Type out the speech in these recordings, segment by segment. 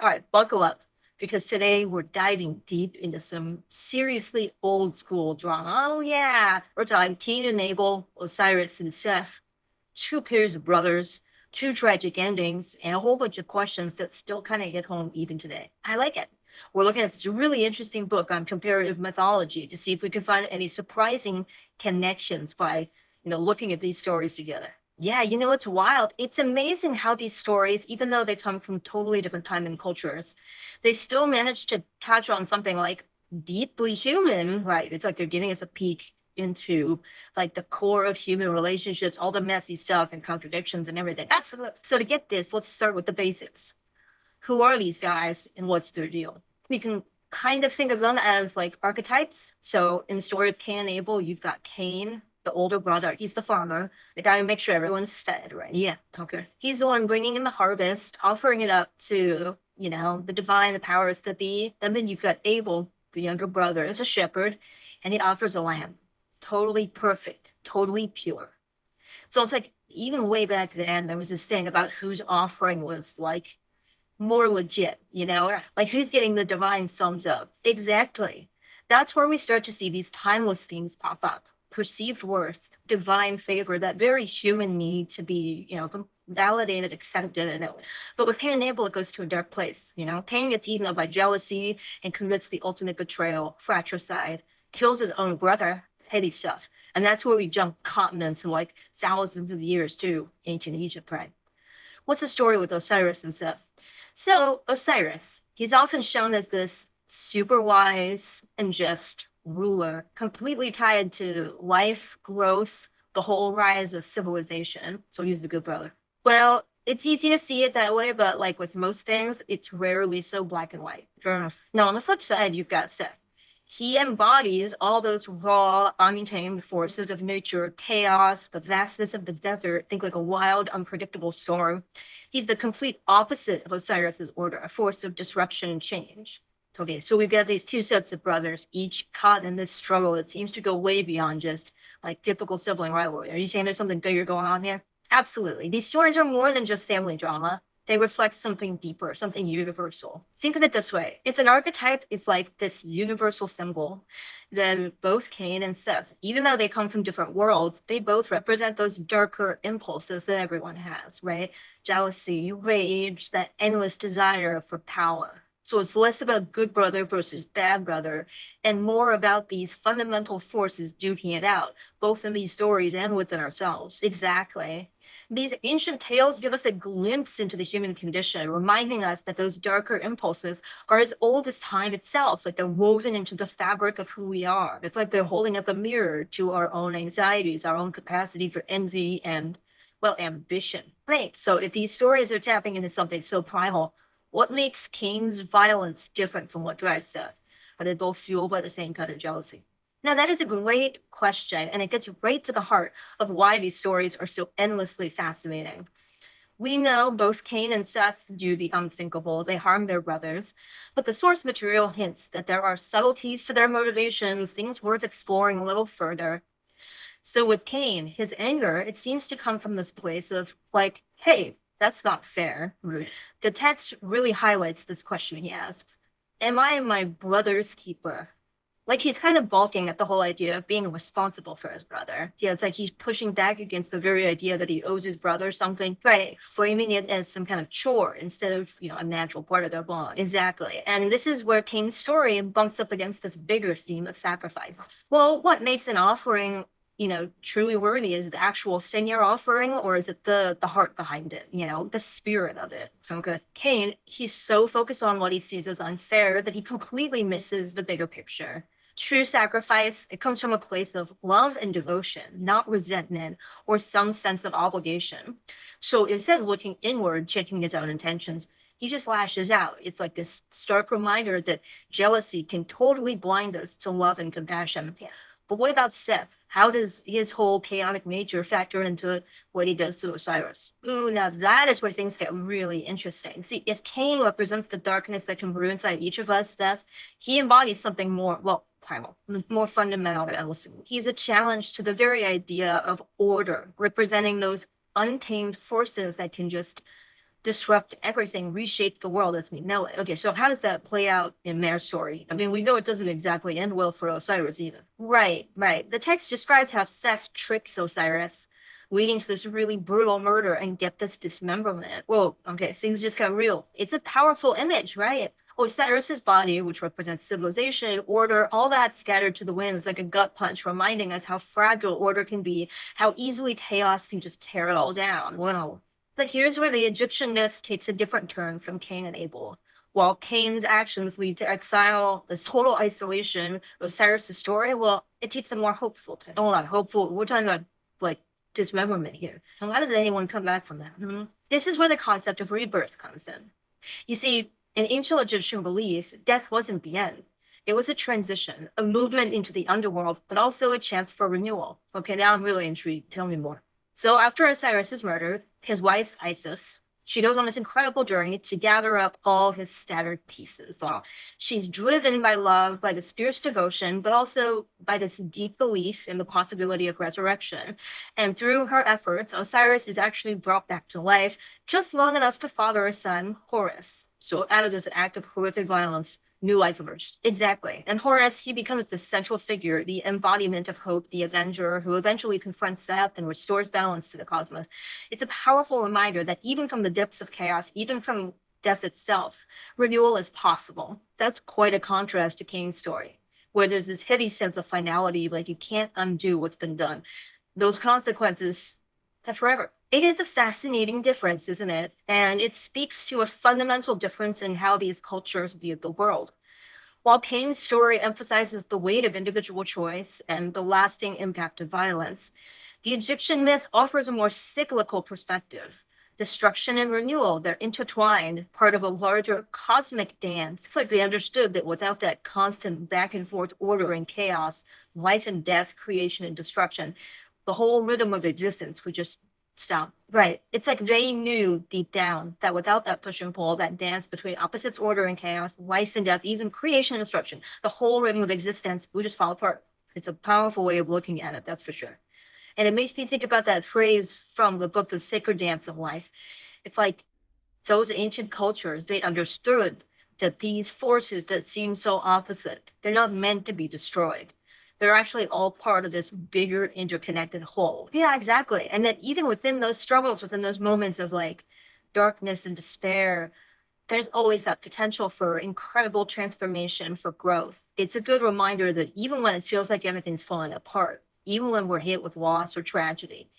All right, buckle up because today we're diving deep into some seriously old school drama. Oh, yeah. We're talking Cain and Abel, Osiris and Seth, two pairs of brothers, two tragic endings, and a whole bunch of questions that still kind of hit home even today. I like it. We're looking at this really interesting book on comparative mythology to see if we can find any surprising connections by, looking at these stories together. Yeah, it's wild. It's amazing how these stories, even though they come from totally different time and cultures, they still manage to touch on something like deeply human, right? It's like they're giving us a peek into like the core of human relationships, all the messy stuff and contradictions and everything. So to get this, let's start with the basics. Who are these guys and what's their deal? We can kind of think of them as like archetypes. So in the story of Cain and Abel, you've got Cain, the older brother. He's the farmer, the guy who makes sure everyone's fed, right? Yeah, okay. He's the one bringing in the harvest, offering it up to, the divine, the powers that be. And then you've got Abel, the younger brother, as a shepherd, and he offers a lamb. Totally perfect, totally pure. So it's like even way back then, there was this thing about whose offering was like more legit, like who's getting the divine thumbs up. Exactly. That's where we start to see these timeless themes pop up. Perceived worth, divine favor, that very human need to be, validated, accepted, but with Cain and Abel, it goes to a dark place. Cain gets eaten up by jealousy and commits the ultimate betrayal, fratricide, kills his own brother, heady stuff. And that's where we jump continents and like thousands of years to ancient Egypt, right? What's the story with Osiris and Seth? So, Osiris, he's often shown as this super wise and just ruler, completely tied to life, growth, the whole rise of civilization. So he's the good brother. Well, it's easy to see it that way, but like with most things, it's rarely so black and white. Fair enough. Now, on the flip side, you've got Seth. He embodies all those raw, untamed forces of nature, chaos, the vastness of the desert. Think like a wild, unpredictable storm. He's the complete opposite of Osiris's order, a force of disruption and change. Okay, so we've got these two sets of brothers, each caught in this struggle that seems to go way beyond just like typical sibling rivalry. Are you saying there's something bigger going on here? Absolutely. These stories are more than just family drama. They reflect something deeper, something universal. Think of it this way. If an archetype is like this universal symbol, then both Cain and Seth, even though they come from different worlds, they both represent those darker impulses that everyone has, right? Jealousy, rage, that endless desire for power. So it's less about good brother versus bad brother and more about these fundamental forces duking it out, both in these stories and within ourselves. Exactly. These ancient tales give us a glimpse into the human condition, reminding us that those darker impulses are as old as time itself, like they're woven into the fabric of who we are. It's like they're holding up a mirror to our own anxieties, our own capacity for envy and, well, ambition. Right. So if these stories are tapping into something so primal, what makes Cain's violence different from what drives Seth? Are they both fueled by the same kind of jealousy? Now, that is a great question, and it gets right to the heart of why these stories are so endlessly fascinating. We know both Cain and Seth do the unthinkable. They harm their brothers, but the source material hints that there are subtleties to their motivations, things worth exploring a little further. So with Cain, his anger, it seems to come from this place of like, hey, that's not fair. The text really highlights this question he asks. Am I my brother's keeper? Like he's kind of balking at the whole idea of being responsible for his brother. Yeah, it's like he's pushing back against the very idea that he owes his brother something, right? Framing it as some kind of chore instead of, a natural part of their bond. Exactly. And this is where Cain's story bumps up against this bigger theme of sacrifice. Well, what makes an offering truly worthy? Is it the actual thing you're offering, or is it the heart behind it, the spirit of it? Okay. Cain, he's so focused on what he sees as unfair that he completely misses the bigger picture. True sacrifice, it comes from a place of love and devotion, not resentment or some sense of obligation. So instead of looking inward, checking his own intentions, he just lashes out. It's like this stark reminder that jealousy can totally blind us to love and compassion. Yeah. But what about Seth? How does his whole chaotic nature factor into what he does to Osiris? Ooh, now that is where things get really interesting. See, if Cain represents the darkness that can brew inside each of us, Seth, he embodies something more, well, primal, more fundamental. He's a challenge to the very idea of order, representing those untamed forces that can just disrupt everything, reshape the world as we know it. Okay, so how does that play out in their story? I mean, we know it doesn't exactly end well for Osiris either. Right, right. The text describes how Seth tricks Osiris, leading to this really brutal murder and get this dismemberment. Whoa, okay, things just got real. It's a powerful image, right? Osiris's body, which represents civilization, order, all that scattered to the winds like a gut punch, reminding us how fragile order can be, how easily chaos can just tear it all down. Wow. But here's where the Egyptian myth takes a different turn from Cain and Abel. While Cain's actions lead to exile, this total isolation, Osiris' story, well, it takes a more hopeful turn. Oh, not hopeful. We're talking about like dismemberment here. And why does anyone come back from that? This is where the concept of rebirth comes in. You see, in ancient Egyptian belief, death wasn't the end. It was a transition, a movement into the underworld, but also a chance for renewal. Okay, now I'm really intrigued. Tell me more. So after Osiris is murdered, his wife, Isis, she goes on this incredible journey to gather up all his scattered pieces. She's driven by love, by this fierce devotion, but also by this deep belief in the possibility of resurrection. And through her efforts, Osiris is actually brought back to life just long enough to father a son, Horus. So out of this act of horrific violence, new life emerged. Exactly. And Horus, he becomes the central figure, the embodiment of hope, the avenger who eventually confronts Seth and restores balance to the cosmos. It's a powerful reminder that even from the depths of chaos, even from death itself, renewal is possible. That's quite a contrast to Cain's story, where there's this heavy sense of finality, like you can't undo what's been done. Those consequences, they're forever. It is a fascinating difference, isn't it? And it speaks to a fundamental difference in how these cultures view the world. While Cain's story emphasizes the weight of individual choice and the lasting impact of violence, the Egyptian myth offers a more cyclical perspective. Destruction and renewal, they're intertwined, part of a larger cosmic dance. It's like they understood that without that constant back and forth order and chaos, life and death, creation and destruction, the whole rhythm of existence would just stop. Right. It's like they knew deep down that without that push and pull, that dance between opposites, order and chaos, life and death, even creation and destruction, the whole rhythm of existence would just fall apart. It's a powerful way of looking at it, that's for sure. And it makes me think about that phrase from the book, The Sacred Dance of Life. It's like those ancient cultures, they understood that these forces that seem so opposite, they're not meant to be destroyed. They're actually all part of this bigger interconnected whole. Yeah, exactly. And that even within those struggles, within those moments of like darkness and despair, there's always that potential for incredible transformation, for growth. It's a good reminder that even when it feels like everything's falling apart, even when we're hit with loss or tragedy,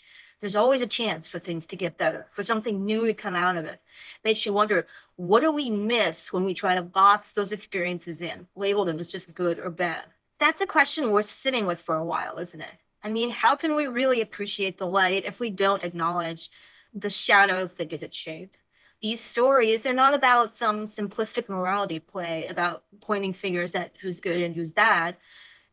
there's always a chance for things to get better, for something new to come out of it. Makes you wonder, what do we miss when we try to box those experiences in, label them as just good or bad? That's a question worth sitting with for a while, isn't it? I mean, how can we really appreciate the light if we don't acknowledge the shadows that get it shaped? These stories, they're not about some simplistic morality play about pointing fingers at who's good and who's bad.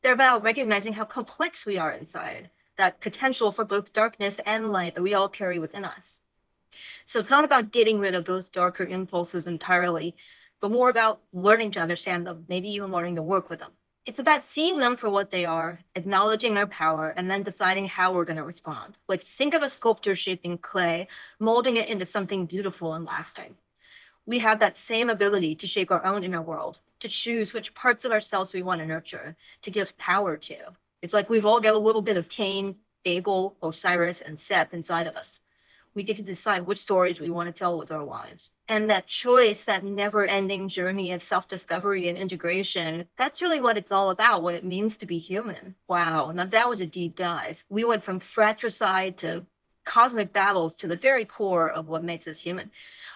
They're about recognizing how complex we are inside, that potential for both darkness and light that we all carry within us. So it's not about getting rid of those darker impulses entirely, but more about learning to understand them, maybe even learning to work with them. It's about seeing them for what they are, acknowledging their power, and then deciding how we're going to respond. Like, think of a sculptor shaping clay, molding it into something beautiful and lasting. We have that same ability to shape our own inner world, to choose which parts of ourselves we want to nurture, to give power to. It's like we've all got a little bit of Cain, Abel, Osiris, and Seth inside of us. We get to decide which stories we want to tell with our lives. And that choice, that never-ending journey of self-discovery and integration, that's really what it's all about, what it means to be human. Wow, now that was a deep dive. We went from fratricide to cosmic battles to the very core of what makes us human.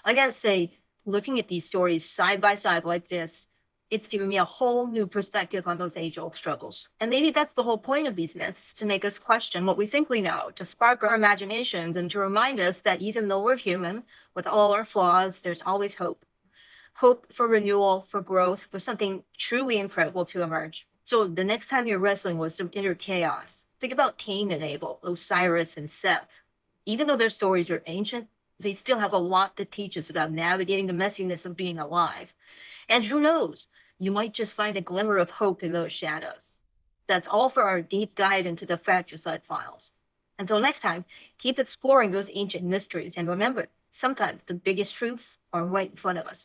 I gotta say, looking at these stories side by side like this, it's given me a whole new perspective on those age-old struggles. And maybe that's the whole point of these myths, to make us question what we think we know, to spark our imaginations, and to remind us that even though we're human, with all our flaws, there's always hope. Hope for renewal, for growth, for something truly incredible to emerge. So the next time you're wrestling with some inner chaos, think about Cain and Abel, Osiris and Seth. Even though their stories are ancient, they still have a lot to teach us about navigating the messiness of being alive. And who knows, you might just find a glimmer of hope in those shadows. That's all for our deep dive into the Fratricide files. Until next time, keep exploring those ancient mysteries, and remember, sometimes the biggest truths are right in front of us.